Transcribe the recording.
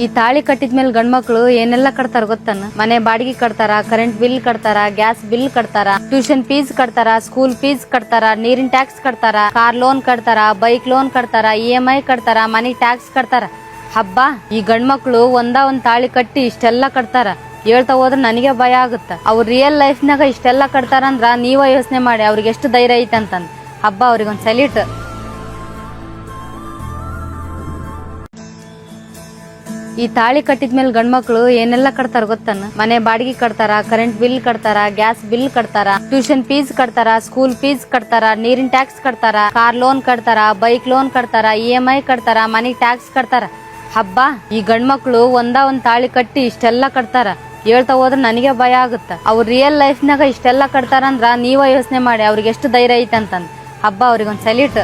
ಈ ತಾಳಿ ಕಟ್ಟಿದ್ಮೇಲೆ ಗಂಡ್ಮಕ್ಳು ಏನೆಲ್ಲ ಕಟ್ತಾರ ಗೊತ್ತನ? ಮನೆ ಬಾಡಿಗೆ ಕಟ್ತಾರ, ಕರೆಂಟ್ ಬಿಲ್ ಕಟ್ತಾರ, ಗ್ಯಾಸ್ ಬಿಲ್ ಕಟ್ತಾರ, ಟ್ಯೂಷನ್ ಫೀಸ್ ಕಟ್ತಾರ, ಸ್ಕೂಲ್ ಫೀಸ್ ಕಟ್ತಾರ, ನೀರಿನ ಟ್ಯಾಕ್ಸ್ ಕಟ್ತಾರ, ಕಾರ್ ಲೋನ್ ಕಟ್ತಾರ, ಬೈಕ್ ಲೋನ್ ಕಟ್ತಾರ, EMI ಕಟ್ತಾರ, ಮನಿ ಟ್ಯಾಕ್ಸ್ ಕಟ್ತಾರ. ಹಬ್ಬ ಈ ಗಂಡ್ಮಕ್ಳು ಒಂದ್ ತಾಳಿ ಕಟ್ಟಿ ಇಷ್ಟೆಲ್ಲ ಕಟ್ತಾರ. ಹೇಳ್ತಾ ಹೋದ್ರೆ ನನಗೆ ಭಯ ಆಗುತ್ತ. ಅವ್ರ ರಿಯಲ್ ಲೈಫ್ ನಾಗ ಇಷ್ಟೆಲ್ಲ ಕಟ್ತಾರ ಅಂದ್ರ ನೀವ ಯೋಚನೆ ಮಾಡಿ ಅವ್ರಿಗೆ ಎಷ್ಟು ಧೈರ್ಯ ಐತೆ ಅಂತಂದ್. ಹಬ್ಬ ಅವ್ರಿಗೊಂದ್ ಸಲ್ಯೂಟ್. ಈ ತಾಳಿ ಕಟ್ಟಿದ್ಮೇಲೆ ಗಂಡ್ಮಕ್ಳು ಏನೆಲ್ಲ ಕಟ್ತಾರ ಗೊತ್ತನ? ಮನೆ ಬಾಡಿಗೆ ಕಟ್ತಾರ, ಕರೆಂಟ್ ಬಿಲ್ ಕಟ್ತಾರ, ಗ್ಯಾಸ್ ಬಿಲ್ ಕಟ್ತಾರ, ಟ್ಯೂಷನ್ ಫೀಸ್ ಕಟ್ತಾರ, ಸ್ಕೂಲ್ ಫೀಸ್ ಕಟ್ತಾರ, ನೀರಿನ ಟ್ಯಾಕ್ಸ್ ಕಟ್ತಾರ, ಕಾರ್ ಲೋನ್ ಕಟ್ತಾರ, ಬೈಕ್ ಲೋನ್ ಕಟ್ತಾರ, EMI ಕಟ್ತಾರ, ಮನಿ ಟ್ಯಾಕ್ಸ್ ಕಟ್ತಾರ. ಹಬ್ಬ ಈ ಗಂಡ್ಮಕ್ಳು ಒಂದ್ ತಾಳಿ ಕಟ್ಟಿ ಇಷ್ಟೆಲ್ಲ ಕಟ್ತಾರ. ಹೇಳ್ತಾ ಹೋದ್ರೆ ನನಗೆ ಭಯ ಆಗುತ್ತ. ಅವ್ರ ರಿಯಲ್ ಲೈಫ್ ನಾಗ ಇಷ್ಟೆಲ್ಲ ಕಟ್ತಾರ ಅಂದ್ರ ನೀವ ಯೋಚನೆ ಮಾಡಿ ಅವ್ರಿಗೆ ಎಷ್ಟು ಧೈರ್ಯ ಐತೆ ಅಂತಂದ್. ಹಬ್ಬ ಅವ್ರಿಗೊಂದ್ ಸಲ್ಯೂಟ್.